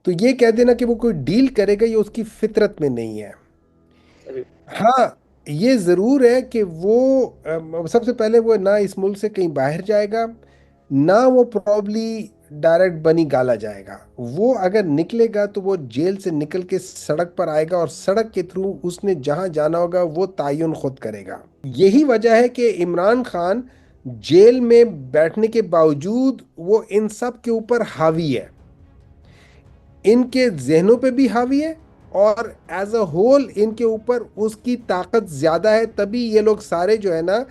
तो ये कह देना कि वो कोई डील करेगा, ये उसकी फितरत में नहीं है। अभी हाँ, ये ज़रूर है कि वो सबसे पहले वो ना इस मुल्क से कहीं बाहर जाएगा, ना वो प्रॉब्ली डायरेक्ट बनी गाला जाएगा। वो अगर निकलेगा तो वो जेल से निकल के सड़क पर आएगा, और सड़क के थ्रू उसने जहां जाना होगा वो तयन खुद करेगा। यही वजह है कि इमरान खान जेल में बैठने के बावजूद वो इन सब के ऊपर हावी है, इनके जहनों पे भी हावी है, और एज अ होल इनके ऊपर उसकी ताकत ज्यादा है। तभी ये लोग सारे जो है ना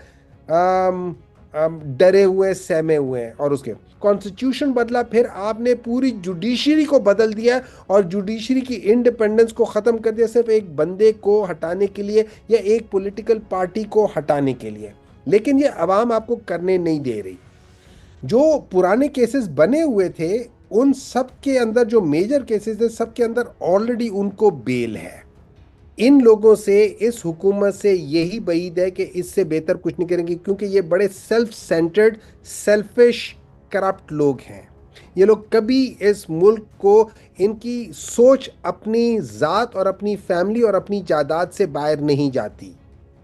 डरे हुए सहमे हुए हैं। और उसके कॉन्स्टिट्यूशन बदला, फिर आपने पूरी जुडिशरी को बदल दिया, और जुडिशरी की इंडिपेंडेंस को ख़त्म कर दिया सिर्फ एक बंदे को हटाने के लिए या एक पॉलिटिकल पार्टी को हटाने के लिए। लेकिन ये अवाम आपको करने नहीं दे रही। जो पुराने केसेस बने हुए थे, उन सब के अंदर जो मेजर केसेस थे, सब के अंदर ऑलरेडी उनको बेल है। इन लोगों से, इस हुकूमत से यही उम्मीद है कि इससे बेहतर कुछ नहीं करेंगे, क्योंकि ये बड़े सेल्फ सेंटर्ड, सेल्फिश, करप्ट लोग हैं। ये लोग कभी इस मुल्क को, इनकी सोच अपनी ज़ात और अपनी फैमिली और अपनी जायदाद से बाहर नहीं जाती।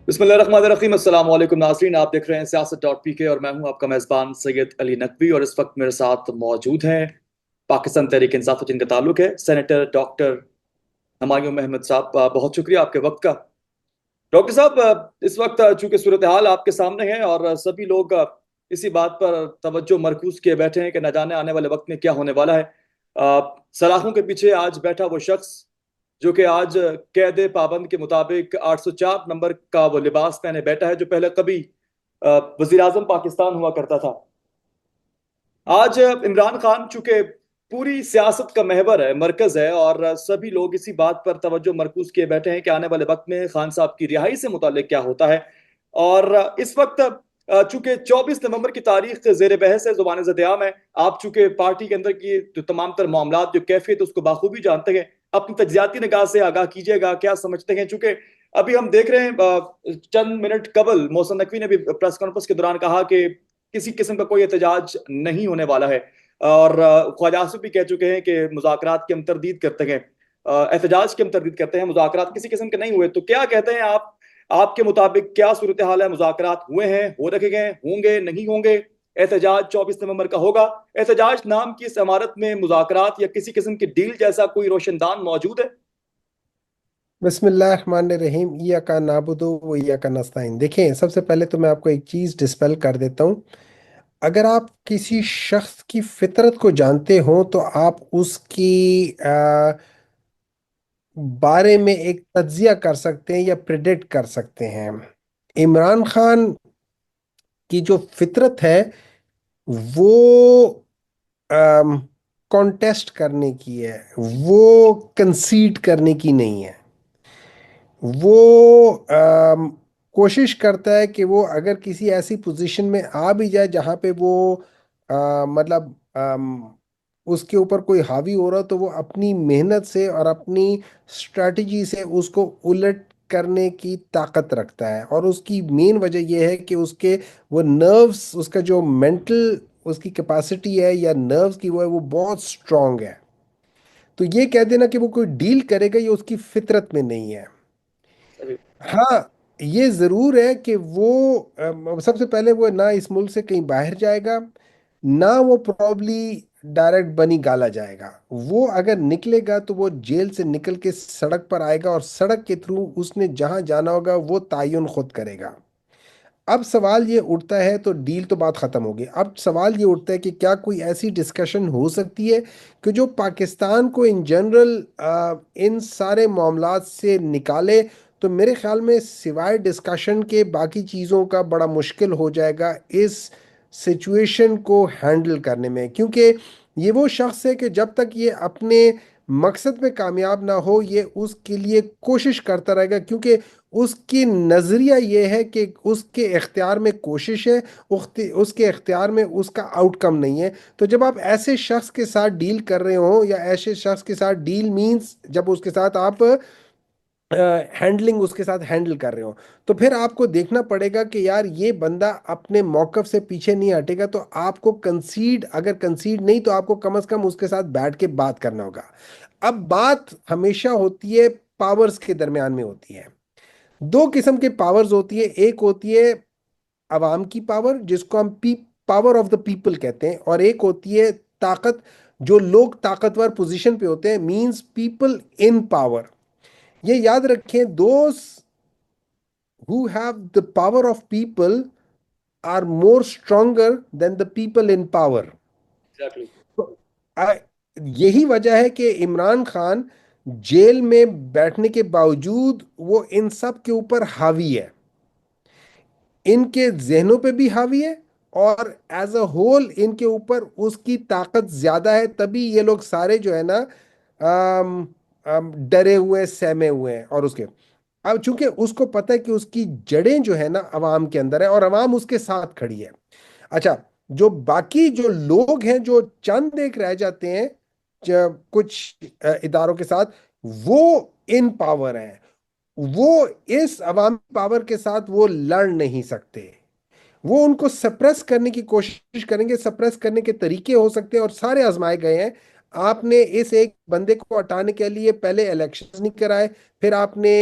बिस्मिल्लाहिर्रहमानिर्रहीम, अस्सलाम वालेकुम नाज़रीन। आप देख रहे हैं सियासत डॉट पी के और मैं हूं आपका मेज़बान सैयद अली नकवी। और इस वक्त मेरे साथ मौजूद हैं पाकिस्तान तहरीक इंसाफ जिनका ताल्लुक है सेनेटर डॉक्टर हुमायूं अहमद साहब। बहुत शुक्रिया आपके वक्त का। डॉक्टर साहब, इस वक्त चूंकि सूरत हाल आपके सामने है और सभी लोग इसी बात पर तवज्जो मरकूज किए बैठे हैं कि न जाने आने वाले वक्त में क्या होने वाला है। सलाखों के पीछे आज बैठा वो शख्स जो कि आज कैद पाबंद के मुताबिक 804 नंबर का वो लिबास पहने बैठा है, जो पहले कभी वजीर आजम पाकिस्तान हुआ करता था। आज इमरान खान चूंकि पूरी सियासत का महवर है, मरकज है, और सभी लोग इसी बात पर तवज्जो मरकूज किए बैठे हैं कि आने वाले वक्त में खान साहब की रिहाई से मुतालिक क्या होता है। और इस वक्त चूंकि 24 नवंबर की तारीख जेर बहस है, जुबान ज़द-ए-आम है। आप चूंकि पार्टी के अंदर की जो तमाम तर मामला, जो कैफियत, उसको बाखूबी जानते हैं। अपनी तजियाती निगाह से आगाह कीजिएगा, क्या समझते हैं? चूंकि अभी हम देख रहे हैं, चंद मिनट कबल मोहसन नकवी ने भी प्रेस कॉन्फ्रेंस के दौरान कहा कि किसी किस्म का कोई एहतजाज नहीं होने वाला है। और ख्वाजा आसिफ भी कह चुके हैं कि मुज़ाकरात की हम तरदीद करते हैं, एहतजाज की हम तरदीद करते हैं, मुज़ाकरात किसी किस्म के नहीं हुए। तो क्या कहते हैं आप? आपके मुताबिक क्या सूरत हाल है? मुज़ाकरात हुए हैं, हो रखे गए, होंगे, नहीं होंगे? एहतजाज 24 नवंबर का होगा? एहतजाज नाम की इस इमारत में मुज़ाकरात या किसी किस्म की डील जैसा कोई रोशनदान मौजूद है? बिस्मिल्लाहिर्रहमानिर्रहीम, इय्याका नाबुदु व इय्याका नस्तईन। देखें, सबसे पहले तो मैं आपको एक चीज़ डिस्पेल कर देता हूँ। अगर आप किसी शख्स की फितरत को जानते हो तो आप उसकी बारे में एक तज्जिया कर सकते हैं या प्रिडिक्ट कर सकते हैं। इमरान खान की जो फितरत है वो कॉन्टेस्ट करने की है, वो कंसीड करने की नहीं है। वो कोशिश करता है कि वो अगर किसी ऐसी पोजीशन में आ भी जाए जहाँ पे वो मतलब उसके ऊपर कोई हावी हो रहा, तो वो अपनी मेहनत से और अपनी स्ट्रेटजी से उसको उलट करने की ताकत रखता है। और उसकी मेन वजह यह है कि उसके वो नर्व्स, उसका जो मेंटल उसकी कैपेसिटी है या नर्व्स की, वो है, वो बहुत स्ट्रांग है। तो ये कह देना कि वो कोई डील करेगा, ये उसकी फितरत में नहीं है। हाँ, ये ज़रूर है कि वो सबसे पहले वो ना इस मुल्क से कहीं बाहर जाएगा, ना वो प्रॉब्ली डायरेक्ट बनी गाला जाएगा। वो अगर निकलेगा तो वो जेल से निकल के सड़क पर आएगा, और सड़क के थ्रू उसने जहां जाना होगा वो तयन खुद करेगा। अब सवाल ये उठता है, तो डील तो बात ख़त्म होगी। अब सवाल ये उठता है कि क्या कोई ऐसी डिस्कशन हो सकती है कि जो पाकिस्तान को इन जनरल इन सारे मामलात से निकाले। तो मेरे ख्याल में सिवाय डिस्कशन के बाकी चीज़ों का बड़ा मुश्किल हो जाएगा इस सिचुएशन को हैंडल करने में, क्योंकि ये वो शख्स है कि जब तक ये अपने मकसद में कामयाब ना हो, ये उसके लिए कोशिश करता रहेगा, क्योंकि उसकी नज़रिया ये है कि उसके इख्तियार में कोशिश है, उसके इख्तियार में उसका आउटकम नहीं है। तो जब आप ऐसे शख्स के साथ डील कर रहे हो, या ऐसे शख्स के साथ डील मीन्स जब उसके साथ आप हैंडलिंग उसके साथ हैंडल कर रहे हो, तो फिर आपको देखना पड़ेगा कि यार ये बंदा अपने मौकफ से पीछे नहीं हटेगा, तो आपको कंसीड, अगर कंसीड नहीं तो आपको कम से कम उसके साथ बैठ के बात करना होगा। अब बात हमेशा होती है पावर्स के दरमियान में होती है। दो किस्म के पावर्स होती है, एक होती है अवाम की पावर जिसको हम पावर ऑफ द पीपल कहते हैं, और एक होती है ताकत, जो लोग ताकतवर पोजीशन पे होते हैं, मींस पीपल इन पावर। ये याद रखें, दोस्त who have the power of people are more stronger than the people in power. Exactly. तो आ- यही वजह है कि इमरान खान जेल में बैठने के बावजूद वो इन सब के ऊपर हावी है, इनके जहनों पे भी हावी है, और एज अ होल इनके ऊपर उसकी ताकत ज्यादा है, तभी ये लोग सारे जो है ना डरे हुए सहमे हुए हैं। और उसके अब चूंकि उसको पता है कि उसकी जड़ें जो है ना अवाम के अंदर है, और अवाम उसके साथ खड़ी है। अच्छा, जो बाकी जो लोग हैं जो चंद एक रह जाते हैं कुछ इदारों के साथ, वो इन पावर हैं, वो इस अवामी पावर के साथ वो लड़ नहीं सकते। वो उनको सप्रेस करने की कोशिश करेंगे, सप्रेस करने के तरीके हो सकते हैं और सारे आजमाए गए हैं। आपने इस एक बंदे को हटाने के लिए पहले इलेक्शन नहीं कराए, फिर आपने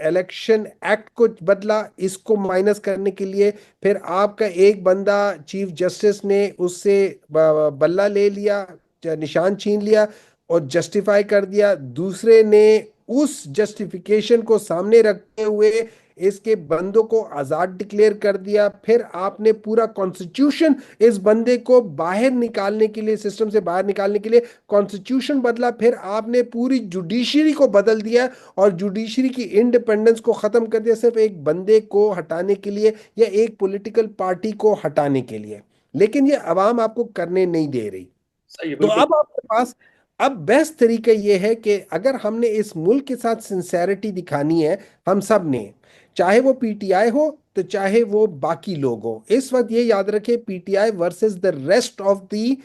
इलेक्शन एक्ट को बदला इसको माइनस करने के लिए, फिर आपका एक बंदा चीफ जस्टिस ने उससे बल्ला ले लिया, निशान छीन लिया और जस्टिफाई कर दिया, दूसरे ने उस जस्टिफिकेशन को सामने रखते हुए इसके बंदों को आजाद डिक्लेयर कर दिया, फिर आपने पूरा कॉन्स्टिट्यूशन इस बंदे को बाहर निकालने के लिए, सिस्टम से बाहर निकालने के लिए कॉन्स्टिट्यूशन बदला, फिर आपने पूरी जुडिशरी को बदल दिया और जुडिशरी की इंडिपेंडेंस को खत्म कर दिया, सिर्फ एक बंदे को हटाने के लिए या एक पॉलिटिकल पार्टी को हटाने के लिए। लेकिन ये अवाम आपको करने नहीं दे रही। सही है, तो बिल्कुल। अब आपके पास अब बेस्ट तरीका ये है कि अगर हमने इस मुल्क के साथ सिंसेरिटी दिखानी है, हम सब ने, चाहे वो पीटीआई हो तो चाहे वो बाकी लोग हो, इस वक्त ये याद रखें, PTI versus the rest of the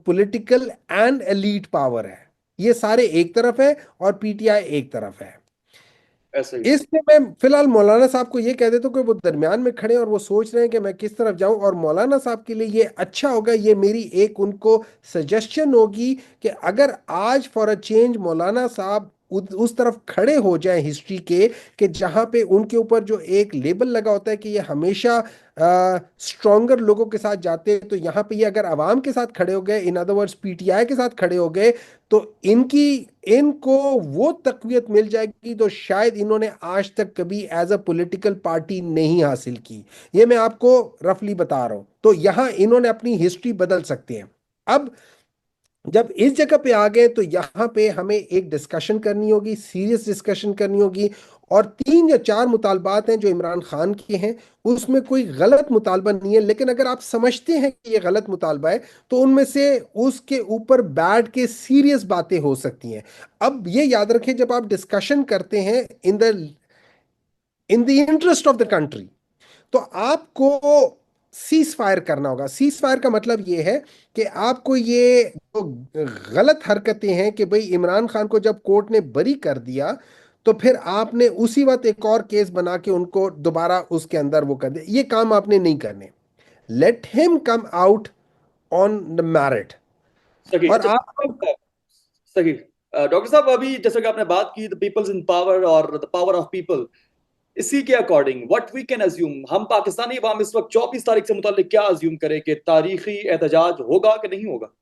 political and elite power है। ये सारे एक तरफ है और पीटीआई एक तरफ है। ऐसे ही। इसमें मैं फिलहाल मौलाना साहब को ये कह देता हूँ कि वो दरमियान में खड़े हैं और वो सोच रहे हैं कि मैं किस तरफ जाऊं, और मौलाना साहब के लिए ये अच्छा होगा, ये मेरी एक उनको सजेशन होगी कि अगर आज फॉर अ चेंज मौलाना साहब उस तरफ खड़े हो जाए हिस्ट्री के, कि जहां पे उनके ऊपर जो एक लेबल लगा होता है कि ये हमेशा स्ट्रॉन्गर लोगों के साथ जाते हैं, तो यहाँ पे ये अगर अवाम के साथ खड़े हो गए, इन अदर वर्ड्स पीटीआई के साथ खड़े हो गए, तो इनकी इनको वो तकवीत मिल जाएगी तो शायद इन्होंने आज तक कभी एज अ पॉलिटिकल पार्टी नहीं हासिल की। ये मैं आपको रफली बता रहा हूं, तो यहां इन्होंने अपनी हिस्ट्री बदल सकते हैं। अब जब इस जगह पे आ गए तो यहाँ पे हमें एक डिस्कशन करनी होगी, सीरियस डिस्कशन करनी होगी, और तीन या चार मुतालबात हैं जो इमरान खान के हैं, उसमें कोई गलत मुतालबा नहीं है, लेकिन अगर आप समझते हैं कि ये गलत मुतालबा है तो उनमें से उसके ऊपर बैठ के सीरियस बातें हो सकती हैं। अब ये याद रखें, जब आप डिस्कशन करते हैं in the interest of the country, तो आपको सीज फायर करना होगा। सीज फायर का मतलब ये है कि आपको ये जो गलत हरकतें हैं, कि भाई इमरान खान को जब कोर्ट ने बरी कर दिया तो फिर आपने उसी वक्त एक और केस बना के उनको दोबारा उसके अंदर वो कर दिया, ये काम आपने नहीं करने। Let him come out on the merit. सही। और अच्छा, आप सही। डॉक्टर साहब, अभी जैसे कि आपने बात की द पीपल्स इन पावर और द पावर ऑफ पीपल, इसी के according what we can assume, हम पाकिस्तानी अवाम इस वक्त 24 तारीख से मुतालिक क्या अज्यूम करें कि तारीखी एहतजाज होगा कि नहीं होगा?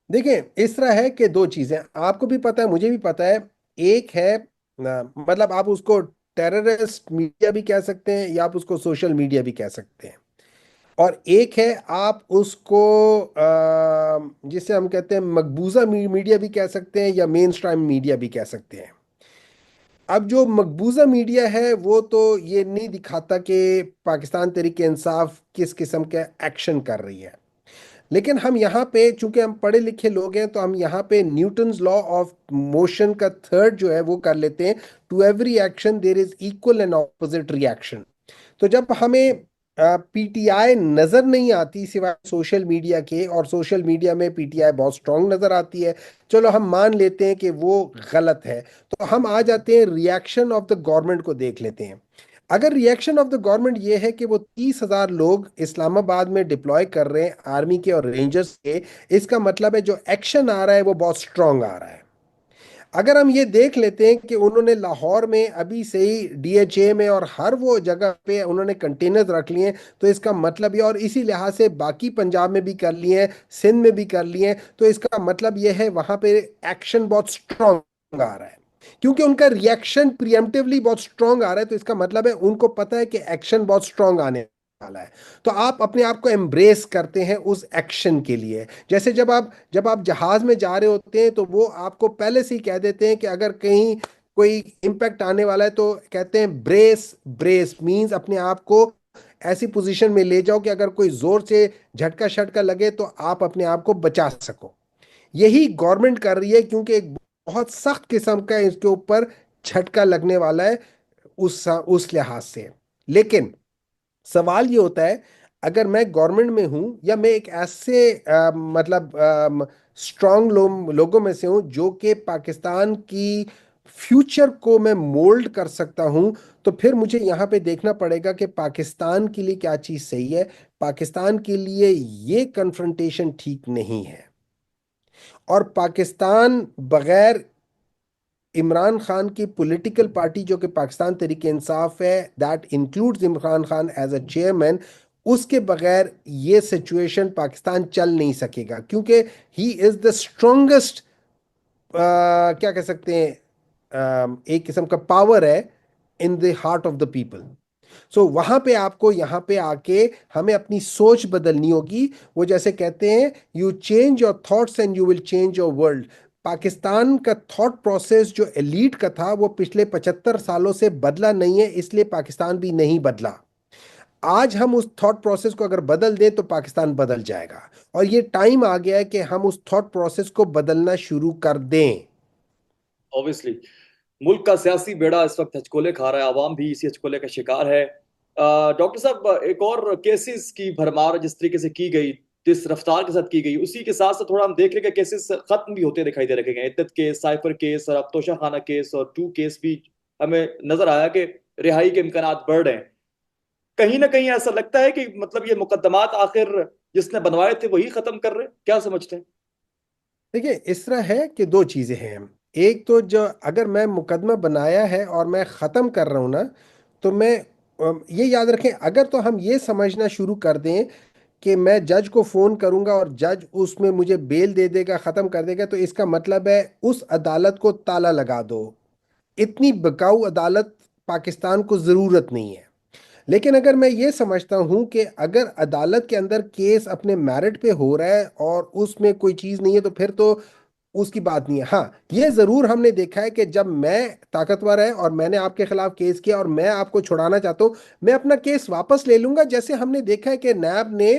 देखें, इस तरह है कि दो चीजें आपको भी पता है, मुझे भी पता है। एक है मतलब आप उसको टेररिस्ट मीडिया भी कह सकते हैं या आप उसको सोशल मीडिया भी कह सकते हैं, और एक है आप उसको जिसे हम कहते हैं मकबूजा मीडिया भी कह सकते हैं या मेन स्ट्रीम मीडिया भी कह सकते हैं। अब जो मकबूजा मीडिया है वो तो ये नहीं दिखाता कि पाकिस्तान तहरीक इंसाफ किस किस्म का एक्शन कर रही है, लेकिन हम यहाँ पे चूंकि हम पढ़े लिखे लोग हैं तो हम यहाँ पे न्यूटन्स लॉ ऑफ मोशन का थर्ड जो है वो कर लेते हैं, to every action there is equal and opposite reaction. तो जब हमें पीटीआई नजर नहीं आती सिवाय सोशल मीडिया के, और सोशल मीडिया में पीटीआई बहुत स्ट्रांग नजर आती है। चलो हम मान लेते हैं कि वो गलत है। तो हम आ जाते हैं रिएक्शन ऑफ द गवर्नमेंट को देख लेते हैं। अगर रिएक्शन ऑफ द गवर्नमेंट ये है कि वो 30,000 लोग इस्लामाबाद में डिप्लॉय कर रहे हैं आर्मी के और रेंजर्स के, इसका मतलब है जो एक्शन आ रहा है वो बहुत स्ट्रांग आ रहा है। अगर हम ये देख लेते हैं कि उन्होंने लाहौर में अभी से ही डीएचए में और हर वो जगह पे उन्होंने कंटेनर्स रख लिए हैं, तो इसका मतलब ये, और इसी लिहाज से बाकी पंजाब में भी कर लिए हैं, सिंध में भी कर लिए हैं, तो इसका मतलब ये है वहां पे एक्शन बहुत स्ट्रांग आ रहा है। क्योंकि उनका रिएक्शन प्रिएम्प्टिवली बहुत स्ट्रांग आ रहा है, तो इसका मतलब है उनको पता है कि एक्शन बहुत स्ट्रांग आने वाला है। तो आप अपने आप को एम्ब्रेस करते हैं उस एक्शन के लिए। जैसे जब आप जहाज में जा रहे होते हैं तो वो आपको पहले से ही कह देते हैं कि अगर कहीं कोई इम्पैक्ट आने वाला है तो कहते हैं ब्रेस। ब्रेस मींस अपने आप को ऐसी पोजीशन में ले जाओ कि अगर कोई जोर से झटका शटका लगे तो आप अपने आप को बचा सको। यही गवर्नमेंट कर रही है, क्योंकि एक बहुत सख्त किस्म का इसके ऊपर झटका लगने वाला है उस लिहाज से। लेकिन सवाल ये होता है, अगर मैं गवर्नमेंट में हूं या मैं एक ऐसे मतलब स्ट्रांग लोगों में से हूं जो कि पाकिस्तान की फ्यूचर को मैं मोल्ड कर सकता हूं, तो फिर मुझे यहां पे देखना पड़ेगा कि पाकिस्तान के लिए क्या चीज सही है। पाकिस्तान के लिए ये कन्फ्रंटेशन ठीक नहीं है। और पाकिस्तान बगैर इमरान खान की पॉलिटिकल पार्टी जो कि पाकिस्तान तरीके इंसाफ है, that includes Imran Khan as a chairman, उसके बगैर ये सिचुएशन पाकिस्तान चल नहीं सकेगा, क्योंकि ही इज द स्ट्रोंगेस्ट, क्या कह सकते हैं, एक किस्म का पावर है in the heart of the people. So वहां पे आपको यहाँ पे आके हमें अपनी सोच बदलनी होगी। वो जैसे कहते हैं, you change your thoughts and you will change your world. Pakistan का थॉट प्रोसेस जो एलीट का था वो पिछले 75 सालों से बदला नहीं है, इसलिए पाकिस्तान भी नहीं बदला। आज हम उस थॉट प्रोसेस को अगर बदल दें तो पाकिस्तान बदल जाएगा। और ये टाइम आ गया है कि हम उस थॉट प्रोसेस को बदलना शुरू कर दें। ऑब्वियसली मुल्क का सियासी बेड़ा इस वक्त हचकोले खा रहा है, आवाम भी इसी हचकोले का शिकार है। डॉक्टर साहब, एक और केसेस की भरमार जिस तरीके से की गई, जिस रफ्तार के साथ की गई, उसी के साथ साथ थोड़ा हम देख रहे हैं कि केसेस खत्म भी होते दिखाई दे रखे हैं। इद्दत केस, साइफर केस और अब तोशा खाना केस और टू केस भी हमें नजर आया कि रिहाई के इम्कान बढ़ रहे हैं। कहीं ना कहीं ऐसा लगता है कि मतलब ये मुकदमात आखिर जिसने बनवाए थे वही खत्म कर रहे हैं, क्या समझते हैं? देखिए, इस तरह है कि दो चीज़ें हैं। एक तो जो अगर मैं मुकदमा बनाया है और मैं ख़त्म कर रहा हूँ ना, तो मैं ये याद रखें, अगर तो हम ये समझना शुरू कर दें कि मैं जज को फ़ोन करूंगा और जज उसमें मुझे बेल दे देगा, ख़त्म कर देगा, तो इसका मतलब है उस अदालत को ताला लगा दो। इतनी बिकाऊ अदालत पाकिस्तान को ज़रूरत नहीं है। लेकिन अगर मैं ये समझता हूं कि अगर अदालत के अंदर केस अपने मेरिट पे हो रहा है और उसमें कोई चीज़ नहीं है, तो फिर तो उसकी बात नहीं है। हाँ, ये जरूर हमने देखा है कि जब मैं ताकतवर है और मैंने आपके खिलाफ केस किया और मैं आपको छुड़ाना चाहता हूँ, मैं अपना केस वापस ले लूंगा। जैसे हमने देखा है कि नैब ने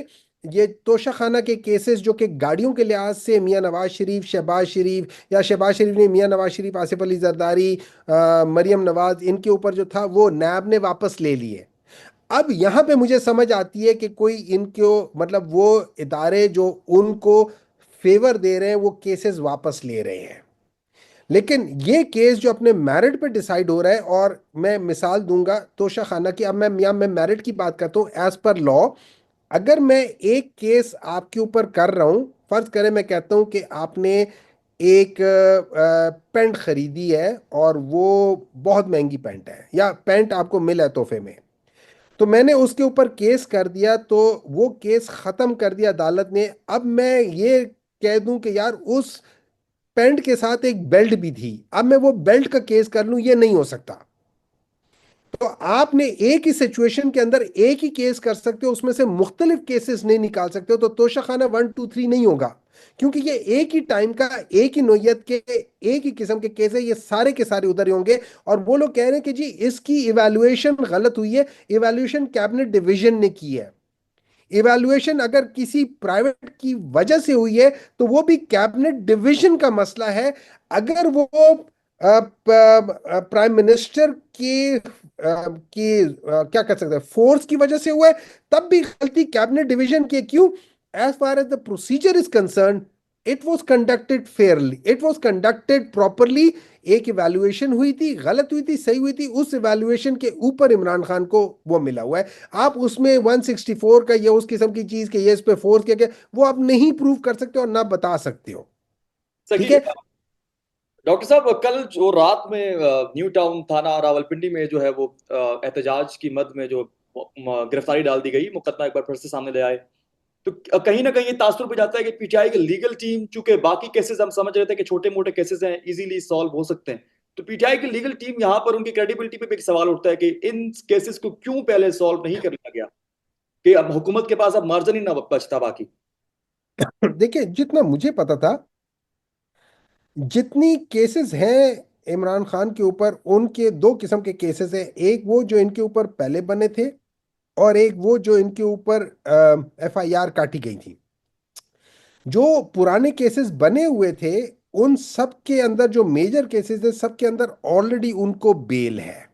ये तोशाखाना के केसेस जो कि गाड़ियों के लिहाज से मियां नवाज शरीफ, शहबाज शरीफ, या शहबाज शरीफ ने मियां नवाज शरीफ, आसिफ अली जरदारी, मरियम नवाज, इनके ऊपर जो था वो नैब ने वापस ले लिए। अब यहाँ पे मुझे समझ आती है कि कोई इनको मतलब वो इदारे जो उनको फेवर दे रहे हैं वो केसेस वापस ले रहे हैं। लेकिन ये केस जो अपने मेरिट पे डिसाइड हो रहा है, और मैं मिसाल दूंगा तोशा खाना की। अब मैं मेरिट की बात करता हूँ एज पर लॉ। अगर मैं एक केस आपके ऊपर कर रहा हूँ, फर्ज करें मैं कहता हूँ कि आपने एक पेंट खरीदी है और वो बहुत महंगी पेंट है, या पेंट आपको मिला है तोहफे में, तो मैंने उसके ऊपर केस कर दिया, तो वो केस खत्म कर दिया अदालत ने। अब मैं ये कह दूं कि यार उस पैंट के साथ एक बेल्ट भी थी, अब मैं वो बेल्ट का केस कर लूं, ये नहीं हो सकता। तो आपने एक ही सिचुएशन के अंदर एक ही केस कर सकते हो, उसमें से मुख्तलिफ केसेस नहीं निकाल सकते हो। तो तोशाखाना 1 2 3 नहीं होगा, क्योंकि ये एक ही टाइम का, एक ही नोयत के, एक ही किस्म के केस है, ये सारे के सारे उधर ही होंगे। और वो लोग कह रहे हैं कि जी इसकी इवैल्यूएशन गलत हुई है। इवैल्यूएशन कैबिनेट डिवीजन ने की है। इवैल्यूएशन अगर किसी प्राइवेट की वजह से हुई है तो वो भी कैबिनेट डिवीजन का मसला है। अगर वो प्राइम मिनिस्टर क्या कर सकते हैं, फोर्स की वजह से हुआ है, तब भी गलती कैबिनेट डिवीजन की है। क्यों? As far as the procedure is concern, it was conducted fairly, it was conducted properly. एक इवैल्यूएशन हुई थी, गलत हुई थी, सही हुई थी, उस इवैल्यूएशन के ऊपर इमरान खान को वो मिला हुआ है। आप उसमें 164 का या उस किस्म की चीज के ये इस पे फोर्स किया गया, वो आप नहीं प्रूव कर सकते और ना बता सकते हो। ठीक सही। है। डॉक्टर साहब, कल जो रात में न्यू टाउन थाना रावलपिंडी में जो है वो एहतजाज की मद में जो गिरफ्तारी डाल दी गई, मुकदमा एक बार फिर से सामने ले आए, तो कहीं ना कहीं ये तासुर पे जाता है कि पीटीआई की लीगल टीम, चूंकि बाकी केसेस हम समझ रहे थे कि छोटे मोटे केसेस हैं, इजीली सॉल्व हो सकते हैं, तो पीटीआई की लीगल टीम यहाँ पर उनकी क्रेडिबिलिटी पे भी एक सवाल उठता है कि इन केसेस को क्यों पहले सॉल्व नहीं कर लिया गया, कि अब हुकूमत के पास अब मार्जिन ही ना बचता बाकी। देखिए, जितना मुझे पता था, जितनी केसेस हैं इमरान खान के ऊपर, उनके दो किस्म के केसेस हैं। एक वो जो इनके ऊपर पहले बने थे, और एक वो जो इनके ऊपर एफआईआर काटी गई थी। जो पुराने केसेस बने हुए थे, उन सब के अंदर जो मेजर केसेस है, सब के अंदर ऑलरेडी उनको बेल है।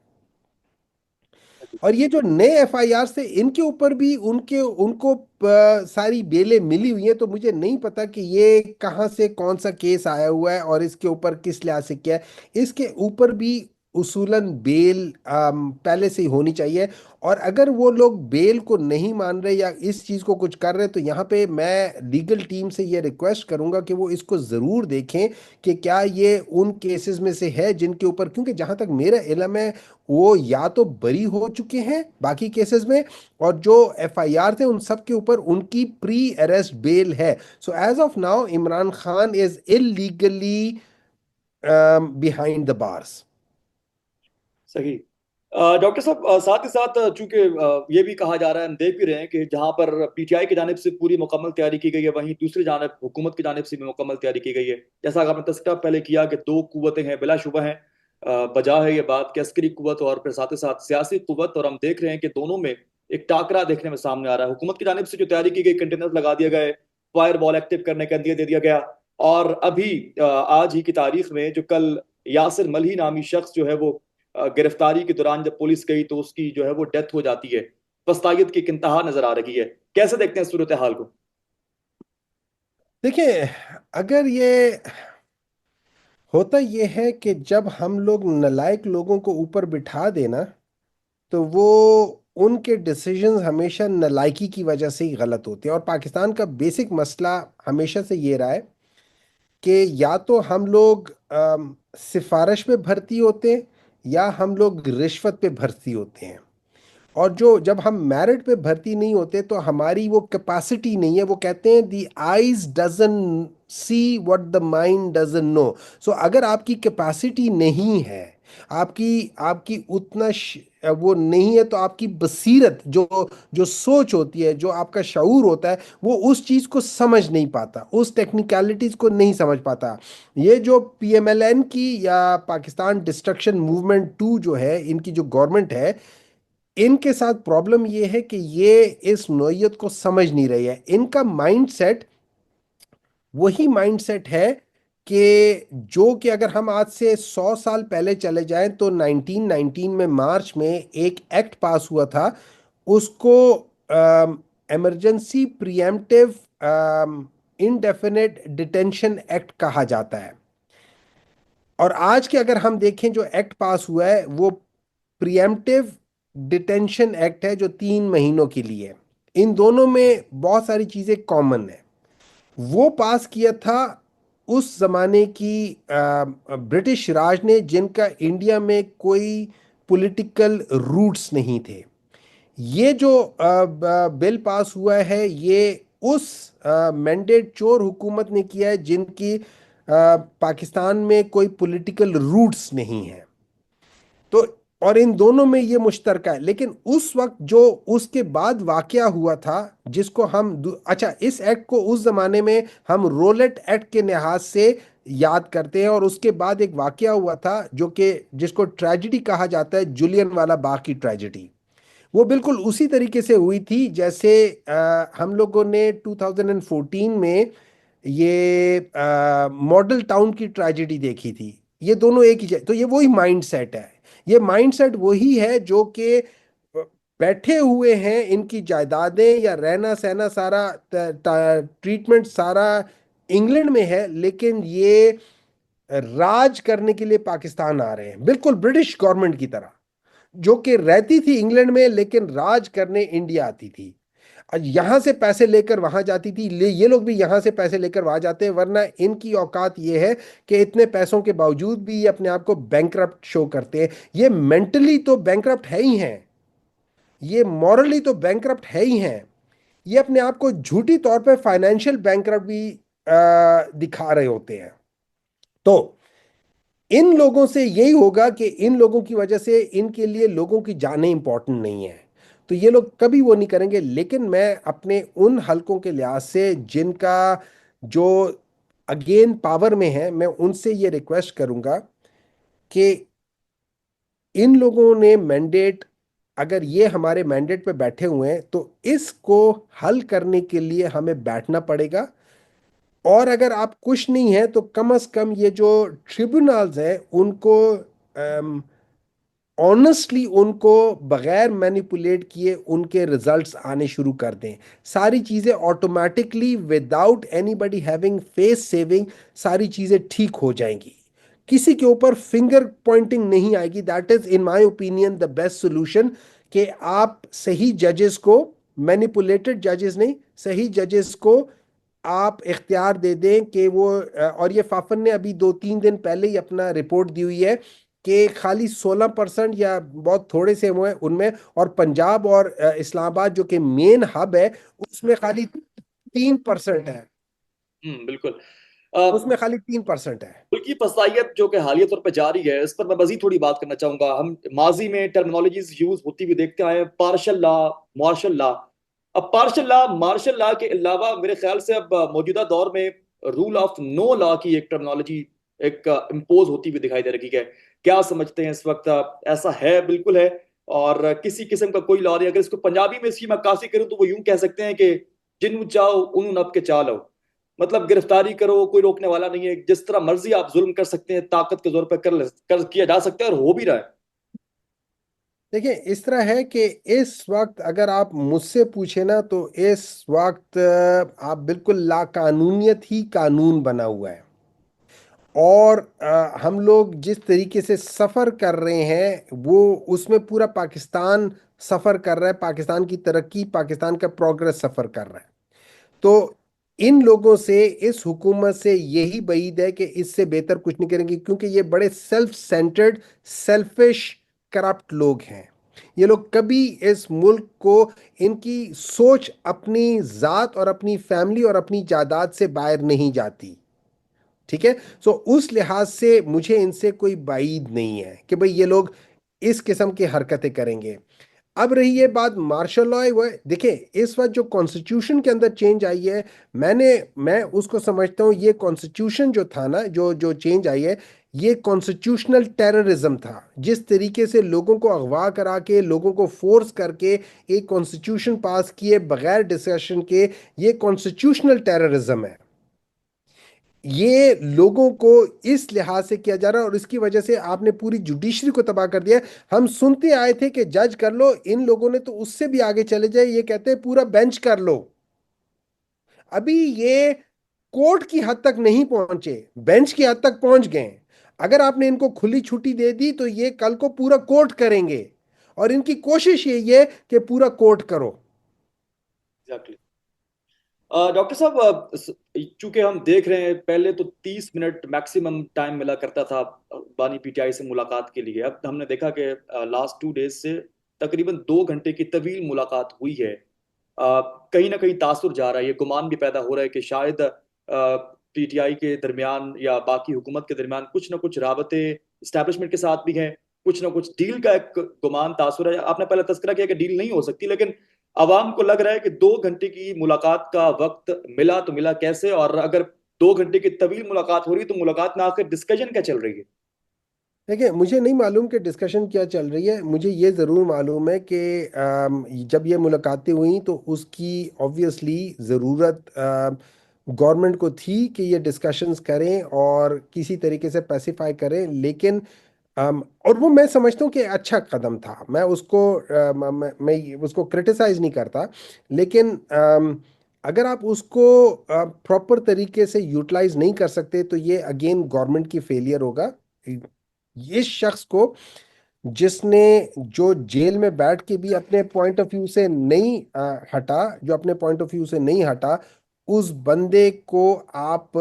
और ये जो नए एफआईआर से इनके ऊपर भी उनके उनको सारी बेलें मिली हुई हैं। तो मुझे नहीं पता कि ये कहाँ से कौन सा केस आया हुआ है और इसके ऊपर किस लिहाज से किया है। इसके ऊपर भी उसूलन बेल पहले से ही होनी चाहिए। और अगर वो लोग बेल को नहीं मान रहे या इस चीज़ को कुछ कर रहे, तो यहाँ पे मैं लीगल टीम से ये रिक्वेस्ट करूंगा कि वो इसको ज़रूर देखें कि क्या ये उन केसेस में से है जिनके ऊपर, क्योंकि जहाँ तक मेरा इल्म है, वो या तो बरी हो चुके हैं बाकी केसेस में, और जो एफआईआर थे उन सब के ऊपर उनकी प्री अरेस्ट बेल है। So as of now Imran Khan is illegally behind the bars. सही। डॉक्टर साहब, साथ ही साथ चूंकि ये भी कहा जा रहा है, हम देख भी रहे हैं कि जहां पर पीटीआई की जानिब से पूरी मुकम्मल तैयारी की गई है, वहीं दूसरी जानब हुकूमत की जानिब से भी मुकम्मल तैयारी की गई है। जैसा कि आपने तस्करा पहले किया कि दो कुव्वतें हैं बिलाशुबह हैं। बजा है ये बात कि अस्करी कुव्वत और फिर साथ ही साथ सियासी कुव्वत, और हम देख रहे हैं कि दोनों में एक टाकरा देखने में सामने आ रहा है। हुकूमत की जानिब से जो तैयारी की गई, कंटेनर लगा दिया गए, फायर बॉल एक्टिव करने का दिया दे दिया गया, और अभी आज ही की तारीख में जो कल यासिर मलही नामी शख्स जो है वो गिरफ्तारी के दौरान जब पुलिस गई तो उसकी जो है वो डेथ हो जाती है। फस्तायत की एक इंतहा नजर आ रही है। कैसे देखते हैं सूरत हाल को? देखिए, अगर ये होता, ये है कि जब हम लोग नलायक लोगों को ऊपर बिठा देना, तो वो उनके डिसीजंस हमेशा नलायकी की वजह से ही गलत होते हैं। और पाकिस्तान का बेसिक मसला हमेशा से ये रहा है कि या तो हम लोग सिफारिश पे भर्ती होते हैं, या हम लोग रिश्वत पे भर्ती होते हैं। और जो जब हम मेरिट पे भर्ती नहीं होते, तो हमारी वो कैपेसिटी नहीं है। वो कहते हैं the eyes doesn't see what the mind doesn't know. So अगर आपकी कैपेसिटी नहीं है, आपकी आपकी उतना वो नहीं है, तो आपकी बसीरत, जो जो सोच होती है, जो आपका शऊर होता है, वो उस चीज़ को समझ नहीं पाता, उस टेक्निकलिटीज़ को नहीं समझ पाता। ये जो पीएमएलएन की या पाकिस्तान डिस्ट्रक्शन मूवमेंट टू जो है, इनकी जो गवर्नमेंट है, इनके साथ प्रॉब्लम ये है कि ये इस नोयत को समझ नहीं रही है। इनका माइंडसेट वही माइंडसेट है कि जो कि अगर हम आज से 100 साल पहले चले जाएं, तो 1919 में मार्च में एक एक्ट पास हुआ था। उसको emergency pre-emptive indefinite detention act कहा जाता है। और आज के अगर हम देखें, जो एक्ट पास हुआ है, वो प्रिएम्प्टिव डिटेंशन एक्ट है, जो 3 महीनों के लिए है। इन दोनों में बहुत सारी चीज़ें कॉमन है। वो पास किया था उस जमाने की ब्रिटिश राज ने, जिनका इंडिया में कोई पॉलिटिकल रूट्स नहीं थे। ये जो बिल पास हुआ है, ये उस मैंडेट चोर हुकूमत ने किया है, जिनकी पाकिस्तान में कोई पॉलिटिकल रूट्स नहीं है। तो और इन दोनों में ये मुश्तरका है। लेकिन उस वक्त जो उसके बाद वाकया हुआ था, जिसको हम अच्छा, इस एक्ट को उस जमाने में हम रोलेट एक्ट के लिहाज से याद करते हैं। और उसके बाद एक वाकया हुआ था जो कि जिसको ट्रेजिडी कहा जाता है, जुलियन वाला बाग की ट्रेजिडी। वो बिल्कुल उसी तरीके से हुई थी जैसे हम लोगों ने 2014 में ये मॉडल टाउन की ट्रेजेडी देखी थी। ये दोनों एक ही तो ये वही माइंड सेट है। ये माइंड सेट वही है जो कि बैठे हुए हैं, इनकी जायदादें या रहना सहना सारा ट्रीटमेंट सारा इंग्लैंड में है, लेकिन ये राज करने के लिए पाकिस्तान आ रहे हैं, बिल्कुल ब्रिटिश गवर्नमेंट की तरह, जो कि रहती थी इंग्लैंड में लेकिन राज करने इंडिया आती थी। और यहां से पैसे लेकर वहां जाती थी, ये लोग भी यहां से पैसे लेकर वहां जाते हैं, वरना इनकी औकात ये है कि इतने पैसों के बावजूद भी ये अपने आप को बैंकरप्ट शो करते हैं। ये मेंटली तो बैंकरप्ट है ही हैं, ये मॉरली तो बैंकरप्ट है ही हैं, ये अपने आप को झूठी तौर पे फाइनेंशियल बैंकरप्ट भी दिखा रहे होते हैं। तो इन लोगों से यही होगा कि इन लोगों की वजह से इनके लिए लोगों की जानें इंपॉर्टेंट नहीं है, तो ये लोग कभी वो नहीं करेंगे। लेकिन मैं अपने उन हलकों के लिहाज से जिनका जो अगेन पावर में है, मैं उनसे ये रिक्वेस्ट करूंगा कि इन लोगों ने मैंडेट, अगर ये हमारे मैंडेट पे बैठे हुए हैं तो इसको हल करने के लिए हमें बैठना पड़ेगा। और अगर आप कुछ नहीं है तो कम से कम ये जो ट्रिब्यूनल्स हैं उनको ऑनेस्टली, उनको बगैर मैनिपुलेट किए उनके रिजल्ट्स आने शुरू कर दें। सारी चीज़ें automatically without anybody having face saving सारी चीज़ें ठीक हो जाएंगी, किसी के ऊपर फिंगर पॉइंटिंग नहीं आएगी। That is in my opinion the best solution, कि आप सही जजेस को, मैनिपुलेटेड जजेस नहीं, सही जजेस को आप इख्तियार दे दें कि वो और ये फाफन ने अभी 2-3 दिन पहले ही अपना रिपोर्ट दी हुई है कि खाली 16% या बहुत थोड़े से हुए उनमें, और पंजाब और इस्लामाबाद जो कि मेन हब है उसमें खाली 3% है, बिल्कुल। उसमें खाली 3% है। मुल्क की फसाइयत जो कि हालिया तौर पर जारी है, इस पर मैं मजीद थोड़ी बात करना चाहूंगा। हम माजी में टर्मिनोलॉजीज यूज होती हुई देखते आए हैं, पार्शल लॉ, मार्शल लॉ। अब पार्शल लॉ, मार्शल लॉ के अलावा मेरे ख्याल से अब मौजूदा दौर में रूल ऑफ नो लॉ की एक टर्मिनोलॉजी एक इम्पोज होती हुई दिखाई दे रही है। क्या समझते हैं इस वक्त? ऐसा है, बिल्कुल है। और किसी किस्म का कोई लॉ नहीं। अगर इसको पंजाबी में इसकी मैं अक्कासी करूं तो वो यूं कह सकते हैं कि जिन्नू चाहो उन्नू नप के चालो। मतलब गिरफ्तारी करो, कोई रोकने वाला नहीं है, जिस तरह मर्जी आप जुल्म कर सकते हैं, ताकत के जोर पर कर किया जा सकता है, और हो भी रहा है। देखिए, इस तरह है कि इस वक्त अगर आप मुझसे पूछे ना तो इस वक्त आप बिल्कुल लाकानूनियत ही कानून बना हुआ है। और हम लोग जिस तरीके से सफ़र कर रहे हैं वो, उसमें पूरा पाकिस्तान सफ़र कर रहा है, पाकिस्तान की तरक्की, पाकिस्तान का प्रोग्रेस सफ़र कर रहा है। तो इन लोगों से, इस हुकूमत से यही उम्मीद है कि इससे बेहतर कुछ नहीं करेंगे, क्योंकि ये बड़े सेल्फ सेंटर्ड, सेल्फिश, करप्ट लोग हैं। ये लोग कभी इस मुल्क को, इनकी सोच अपनी ज़ात और अपनी फैमिली और अपनी जायदाद से बाहर नहीं जाती। ठीक है। सो उस लिहाज से मुझे इनसे कोई बाईद नहीं है कि भाई ये लोग इस किस्म की हरकतें करेंगे। अब रही ये बात मार्शल लॉ, वो देखिए इस वक्त जो कॉन्स्टिट्यूशन के अंदर चेंज आई है, मैं उसको समझता हूँ, ये कॉन्स्टिट्यूशन जो था ना, जो जो चेंज आई है, ये कॉन्स्टिट्यूशनल टेररिज्म था। जिस तरीके से लोगों को अगवा करा के, लोगों को फोर्स करके एक कॉन्स्टिट्यूशन पास किए बगैर डिस्कशन के, ये कॉन्स्टिट्यूशनल टेररिज्म है। ये लोगों को इस लिहाज से किया जा रहा है, और इसकी वजह से आपने पूरी जुडिशरी को तबाह कर दिया है। हम सुनते आए थे कि जज कर लो, इन लोगों ने तो उससे भी आगे चले जाए, ये कहते हैं पूरा बेंच कर लो। अभी ये कोर्ट की हद तक नहीं पहुंचे, बेंच की हद तक पहुंच गए। अगर आपने इनको खुली छुट्टी दे दी तो ये कल को पूरा कोर्ट करेंगे, और इनकी कोशिश यही है कि पूरा कोर्ट करो। एग्जैक्टली। डॉक्टर साहब, चूंकि हम देख रहे हैं, पहले तो 30 मिनट मैक्सिमम टाइम मिला करता था बानी पीटीआई से मुलाकात के लिए। अब हमने देखा कि लास्ट 2 डेज से तकरीबन 2 घंटे की तवील मुलाकात हुई है। कहीं ना कहीं तासुर जा रहा है, ये गुमान भी पैदा हो रहा है कि शायद पीटीआई के दरमियान या बाकी हुकूमत के दरमियान कुछ ना कुछ राबतें इस्टेब्लिशमेंट के साथ भी हैं, कुछ ना कुछ डील का एक गुमान तासुर है। आपने पहले तस्करा किया कि डील नहीं हो सकती, लेकिन आवाम को लग रहा है कि 2 घंटे की मुलाकात का वक्त मिला तो मिला कैसे? और अगर 2 घंटे की तवील मुलाकात हो रही है तो मुलाकात में आखिर डिस्कशन क्या चल रही है? देखिए, मुझे नहीं मालूम कि डिस्कशन क्या चल रही है। मुझे ये ज़रूर मालूम है कि जब ये मुलाकातें हुई तो उसकी ऑब्वियसली ज़रूरत गवर्नमेंट को थी कि ये डिस्कशंस करें और किसी तरीके से पैसिफाई करें, लेकिन और वो मैं समझता हूँ कि अच्छा कदम था। मैं उसको मैं उसको क्रिटिसाइज नहीं करता, लेकिन अगर आप उसको प्रॉपर तरीके से यूटिलाइज नहीं कर सकते तो ये अगेन गवर्नमेंट की फेलियर होगा। इस शख्स को, जिसने, जो जेल में बैठ के भी अपने पॉइंट ऑफ व्यू से नहीं हटा, जो अपने पॉइंट ऑफ व्यू से नहीं हटा, उस बंदे को आप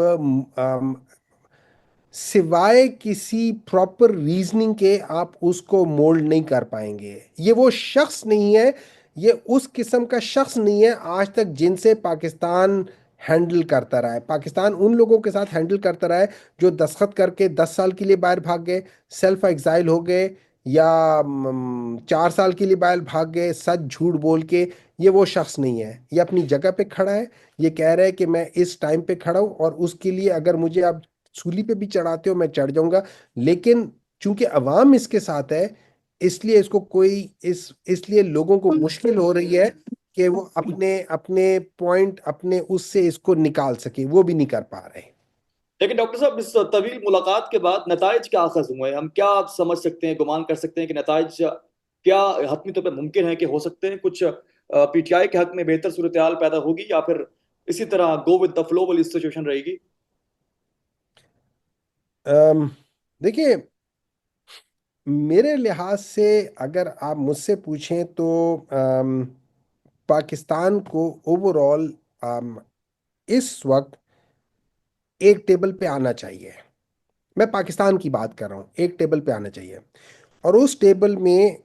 सिवाय किसी प्रॉपर रीजनिंग के आप उसको मोल्ड नहीं कर पाएंगे। ये वो शख्स नहीं है, ये उस किस्म का शख्स नहीं है आज तक जिनसे पाकिस्तान हैंडल करता रहा है। पाकिस्तान उन लोगों के साथ हैंडल करता रहा है जो दस्तखत करके 10 साल के लिए बाहर भाग गए, सेल्फ एग्जाइल हो गए, या 4 साल के लिए बाहर भाग गए सच झूठ बोल के। ये वो शख्स नहीं है, ये अपनी जगह पे खड़ा है। ये कह रहा है कि मैं इस टाइम पे खड़ा हूँ और उसके लिए अगर मुझे आप सूली पे भी चढ़ाते हो मैं चढ़ जाऊंगा। लेकिन चूंकि अवाम इसके साथ है, इसलिए इसको कोई इसलिए लोगों को मुश्किल हो रही है कि वो अपने अपने पॉइंट अपने उससे इसको निकाल सके, वो भी नहीं कर पा रहे। लेकिन डॉक्टर साहब, इस तवील मुलाकात के बाद नताइज क्या अखज़ हुए? हम क्या समझ सकते हैं, गुमान कर सकते हैं कि नताइज क्या हतमी तौर पर मुमकिन है कि हो सकते हैं? कुछ पीटीआई के हक में बेहतर सूरत हाल पैदा होगी, या फिर इसी तरह गो विद द फ्लो वाली सिचुएशन रहेगी? अम, देखिए, मेरे लिहाज से अगर आप मुझसे पूछें तो पाकिस्तान को ओवरऑल इस वक्त एक टेबल पे आना चाहिए। मैं पाकिस्तान की बात कर रहा हूँ, एक टेबल पे आना चाहिए। और उस टेबल में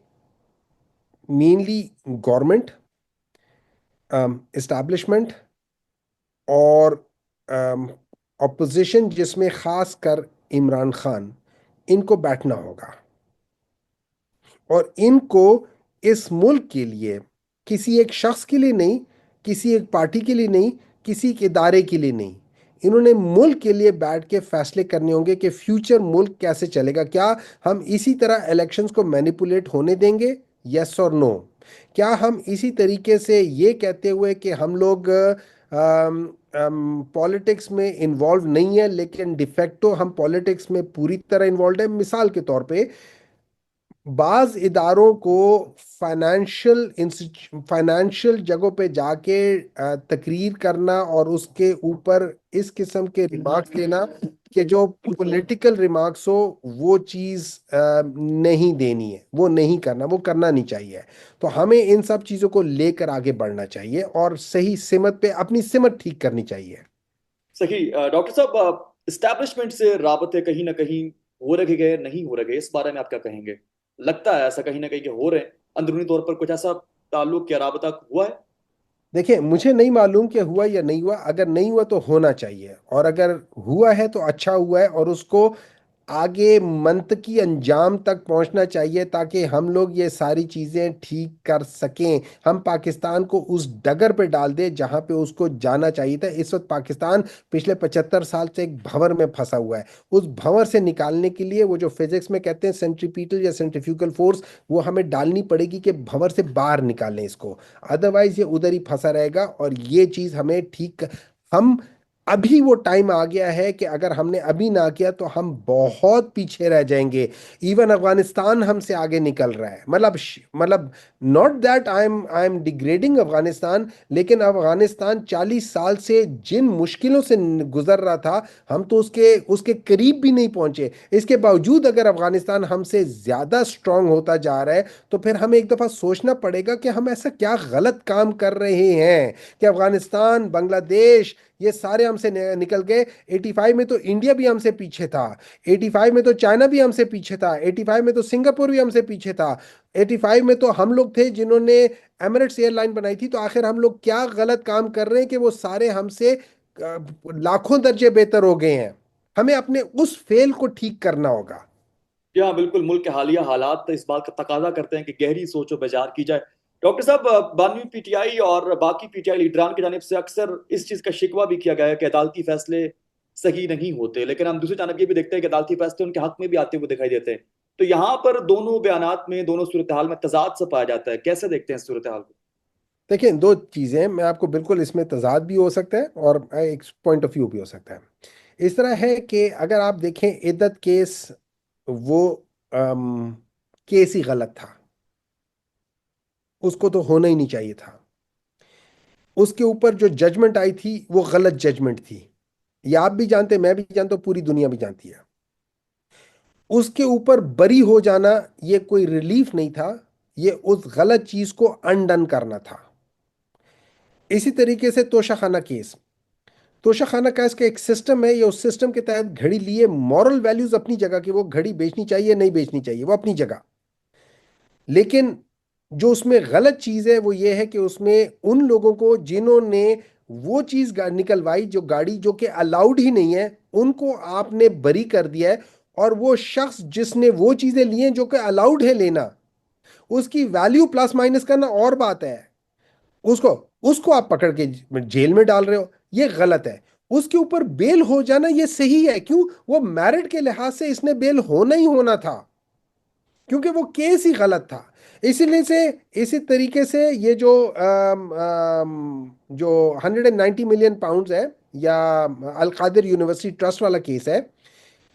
मेनली गवर्नमेंट, इस्टेब्लिशमेंट और अपोजिशन, जिसमें खास कर इमरान खान, इनको बैठना होगा। और इनको इस मुल्क के लिए, किसी एक शख्स के लिए नहीं, किसी एक पार्टी के लिए नहीं, किसी एक इदारे के लिए नहीं, इन्होंने मुल्क के लिए बैठ के फैसले करने होंगे कि फ्यूचर मुल्क कैसे चलेगा। क्या हम इसी तरह इलेक्शंस को मैनिपुलेट होने देंगे? यस और नो। क्या हम इसी तरीके से ये कहते हुए कि हम लोग पॉलिटिक्स में इन्वॉल्व नहीं है लेकिन डिफेक्टो हम पॉलिटिक्स में पूरी तरह इन्वॉल्व है? मिसाल के तौर पे, बाज इदारों को फाइनेंशियल जगहों पे जाके तकरीर करना और उसके ऊपर इस किस्म के रिमार्क्स देना कि जो पॉलिटिकल रिमार्क्स हो, वो चीज़ नहीं देनी है, वो नहीं करना, वो करना नहीं चाहिए। तो हमें इन सब चीज़ों को लेकर आगे बढ़ना चाहिए और सही सिमत पे अपनी सिमत ठीक करनी चाहिए। सही। डॉक्टर साहब, इस्टेब्लिशमेंट से राबते कहीं ना कहीं हो रखे गए, नहीं हो रखे, इस बारे में आप क्या कहेंगे? लगता है ऐसा कहीं ना कहीं कि हो रहे हैं, अंदरूनी तौर पर कुछ ऐसा ताल्लुक या राबता हुआ है? देखिए, मुझे नहीं मालूम कि हुआ या नहीं हुआ। अगर नहीं हुआ तो होना चाहिए, और अगर हुआ है तो अच्छा हुआ है, और उसको आगे मंतकी अंजाम तक पहुंचना चाहिए ताकि हम लोग ये सारी चीज़ें ठीक कर सकें। हम पाकिस्तान को उस डगर पे डाल दें जहां पे उसको जाना चाहिए था। इस वक्त पाकिस्तान पिछले 75 साल से एक भंवर में फंसा हुआ है। उस भंवर से निकालने के लिए वो जो फिजिक्स में कहते हैं सेंट्रीपिटल या सेंट्रीफ्यूगल फोर्स, वो हमें डालनी पड़ेगी कि भंवर से बाहर निकालें इसको। अदरवाइज ये उधर ही फंसा रहेगा, और ये चीज़ हमें ठीक, हम अभी वो टाइम आ गया है कि अगर हमने अभी ना किया तो हम बहुत पीछे रह जाएंगे। इवन अफगानिस्तान हमसे आगे निकल रहा है। मतलब not that I am degrading Afghanistan, लेकिन अफगानिस्तान 40 साल से जिन मुश्किलों से गुजर रहा था, हम तो उसके उसके करीब भी नहीं पहुंचे। इसके बावजूद अगर अफगानिस्तान हमसे ज़्यादा स्ट्रांग होता जा रहा है, तो फिर हमें एक दफ़ा सोचना पड़ेगा कि हम ऐसा क्या गलत काम कर रहे हैं कि अफगानिस्तान, बांग्लादेश, ये सारे हमसे निकल गए। 85 में तो इंडिया भी हमसे पीछे था, 85 में तो चाइना भी हमसे पीछे था, 85 में तो सिंगापुर भी हमसे पीछे था, 85 में तो हम लोग थे जिन्होंने एमिरेट्स एयरलाइन बनाई थी। तो आखिर हम लोग क्या गलत काम कर रहे हैं कि वो सारे हमसे लाखों दर्जे बेहतर हो गए हैं? हमें अपने उस फेल को ठीक करना होगा। जी हाँ, बिल्कुल। मुल्क के हालिया हालात तो इस बात का तकाजा करते हैं कि गहरी सोच और विचार की जाए। डॉक्टर साहब, बानवी पीटीआई और बाकी पीटीआई लीडरान की जानिब से अक्सर इस चीज़ का शिकवा भी किया गया है कि अदालती फैसले सही नहीं होते, लेकिन हम दूसरी जानब ये भी देखते हैं कि अदालती फैसले उनके हक में भी आते हुए दिखाई देते हैं। तो यहाँ पर दोनों बयानात में, दोनों सूरत हाल में तजाद सा पाया जाता है। कैसे देखते हैं इस सूरत हाल को? देखिए, दो चीज़ें मैं आपको बिल्कुल इसमें तजाद भी हो सकता है और एक पॉइंट ऑफ व्यू भी हो सकता है। इस तरह है कि अगर आप देखें इद्दत केस, वो केस ही गलत था, उसको तो होना ही नहीं चाहिए था। उसके ऊपर जो जजमेंट आई थी वो गलत जजमेंट थी, ये आप भी जानते, मैं भी जानता हूँ, पूरी दुनिया भी जानती है। उसके ऊपर बरी हो जाना ये कोई रिलीफ नहीं था, ये उस गलत चीज को अनडन करना था। इसी तरीके से तोशाखाना केस, तोशाखाना केस का एक सिस्टम है, ये उस सिस्टम के तहत घड़ी लिए, मॉरल वैल्यूज अपनी जगह की, वो घड़ी बेचनी चाहिए नहीं बेचनी चाहिए वो अपनी जगह। लेकिन जो उसमें गलत चीज है वो ये है कि उसमें उन लोगों को जिन्होंने वो चीज निकलवाई, जो गाड़ी जो कि अलाउड ही नहीं है, उनको आपने बरी कर दिया है। और वो शख्स जिसने वो चीजें ली हैं जो कि अलाउड है लेना, उसकी वैल्यू प्लस माइनस करना और बात है, उसको उसको आप पकड़ के जेल में डाल रहे हो, ये गलत है। उसके ऊपर बेल हो जाना ये सही है, क्यों? वो मैरिट के लिहाज से इसने बेल होना ही होना था, क्योंकि वो केस ही गलत था। इसीलिए से इसी तरीके से ये जो जो 190 मिलियन पाउंड्स है, या अल कादिर यूनिवर्सिटी ट्रस्ट वाला केस है,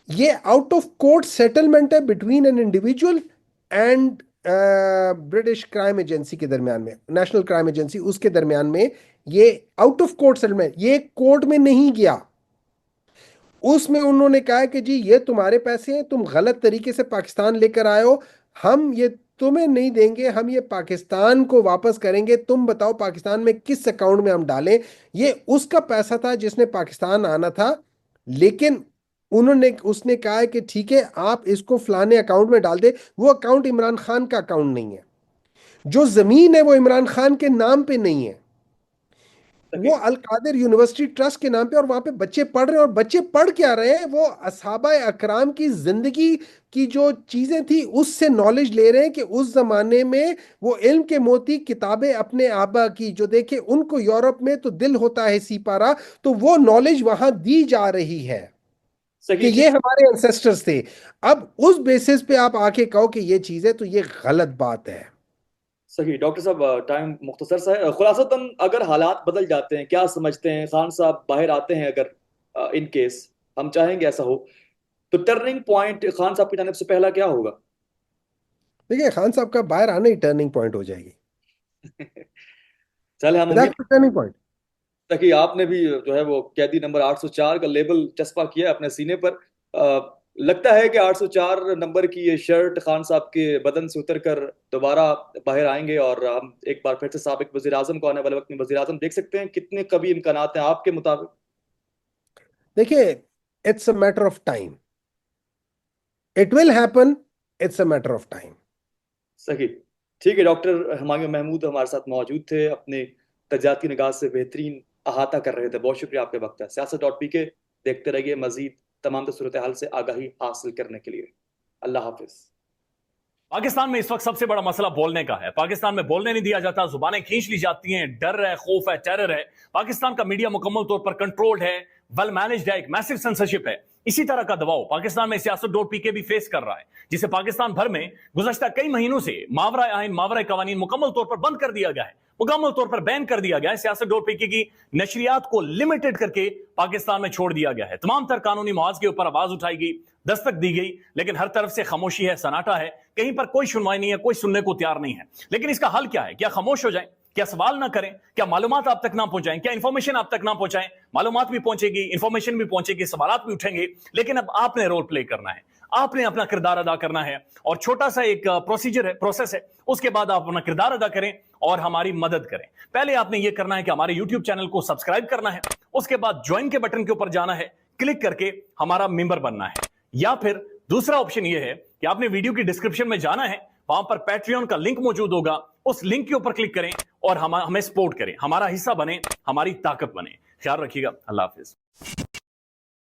ये आउट ऑफ कोर्ट सेटलमेंट है between an individual and British crime agency के दरमियान में, नेशनल क्राइम एजेंसी, उसके दरमियान में। ये आउट ऑफ कोर्ट सेटलमेंट, ये कोर्ट में नहीं गया। उसमें उन्होंने कहा कि जी ये तुम्हारे पैसे हैं, तुम गलत तरीके से पाकिस्तान लेकर आए हो, हम ये तुम्हें नहीं देंगे, हम ये पाकिस्तान को वापस करेंगे, तुम बताओ पाकिस्तान में किस अकाउंट में हम डालें। ये उसका पैसा था जिसने पाकिस्तान आना था। लेकिन उन्होंने उसने कहा है कि ठीक है, आप इसको फलाने अकाउंट में डाल दे। वो अकाउंट इमरान खान का अकाउंट नहीं है, जो जमीन है वो इमरान खान के नाम पे नहीं है, वो सही अल कादिर यूनिवर्सिटी ट्रस्ट के नाम पे। और वहां पे बच्चे पढ़ रहे हैं, और बच्चे पढ़ क्या रहे हैं? वो असहाबा अकराम की जिंदगी की जो चीजें थी उससे नॉलेज ले रहे हैं, कि उस जमाने में वो इल्म के मोती किताबें अपने आबा की जो देखे, उनको यूरोप में तो दिल होता है सीपारा, तो वो नॉलेज वहां दी जा रही है कि सही। ये हमारे एंसेस्टर्स थे। अब उस बेसिस पे आप आके कहो कि ये चीज है, तो ये गलत बात है। सही डॉक्टर साहब, टाइम मुख्तसर सा है। खुलासतन अगर हालात बदल जाते हैं, क्या समझते हैं, खान साहब बाहर आते हैं अगर, इन केस हम चाहेंगे ऐसा हो, तो टर्निंग पॉइंट खान साहब की जानिब से पहला क्या होगा? देखिए, खान साहब का बाहर आना ही टर्निंग पॉइंट हो जाएगी, चल हम उम्मीद, दैट्स टर्निंग पॉइंट। ताकि आपने भी जो है वो कैदी नंबर 804 का लेबल चस्पा किया है अपने सीने पर। लगता है कि 804 नंबर की ये शर्ट खान साहब के बदन से उतर कर दोबारा बाहर आएंगे, और हम एक बार फिर से साबिक वजीर आजम को आने वाले वक्त में वजीर आजम देख सकते हैं। कितने कभी इम्कान हैं आपके मुताबिक? देखिए, it's a matter of time, it will happen, it's a matter of time. सही। ठीक है डॉक्टर हमारे महमूद हमारे साथ मौजूद थे, अपने तजाती निगाह से बेहतरीन अहाता कर रहे थे। बहुत शुक्रिया आपके वक्त है। siyaset.pk देखते रहिए, मजीद तमाम सूरत हाल से आगाही हासिल करने के लिए। अल्लाह हाफिज। पाकिस्तान में इस वक्त सबसे बड़ा मसला बोलने का है। पाकिस्तान में बोलने नहीं दिया जाता, जुबानें खींच ली जाती हैं, डर है, खौफ है, टेरर है। पाकिस्तान का मीडिया मुकम्मल तौर पर कंट्रोल्ड है, वेल मैनेज्ड है, एक मैसिव सेंसरशिप है। इसी तरह का दबाव पाकिस्तान में siyaset.pk भी फेस कर रहा है, जिसे पाकिस्तान भर में गुज़श्ता कई महीनों से मावरा आइन, मावरा कवानीन मुकम्मल तौर पर बंद कर दिया गया है, मुकम्मल तौर पर बैन कर दिया गया है। siyaset.pk की नशरियात को लिमिटेड करके पाकिस्तान में छोड़ दिया गया है। तमाम तर कानूनी मवाज के ऊपर आवाज उठाई गई, दस्तक दी गई, लेकिन हर तरफ से खामोशी है, सन्नाटा है, कहीं पर कोई सुनवाई नहीं है, कोई सुनने को तैयार नहीं है। लेकिन इसका हल क्या है? क्या खामोश हो जाएं? क्या सवाल ना करें? क्या मालूमात आप तक ना पहुंचाएं? क्या इंफॉर्मेशन आप तक ना पहुंचाएं? मालूमात भी पहुंचेगी, इंफॉर्मेशन भी पहुंचेगी, सवालात भी उठेंगे, लेकिन अब आपने रोल प्ले करना है, आपने अपना किरदार अदा करना है। और छोटा सा एक प्रोसीजर है, प्रोसेस है, उसके बाद आप अपना किरदार अदा करें और हमारी मदद करें। पहले आपने यह करना है कि हमारे यूट्यूब चैनल को सब्सक्राइब करना है, उसके बाद ज्वाइन के बटन के ऊपर जाना है, क्लिक करके हमारा मेंबर बनना है। या फिर दूसरा ऑप्शन यह है कि आपने वीडियो की डिस्क्रिप्शन में जाना है, वहां पर पैट्रियन का लिंक मौजूद होगा, उस लिंक के ऊपर क्लिक करें और हमें सपोर्ट करें, हमारा हिस्सा बने, हमारी ताकत बने। ख्याल रखिएगा। अल्लाह हाफिज।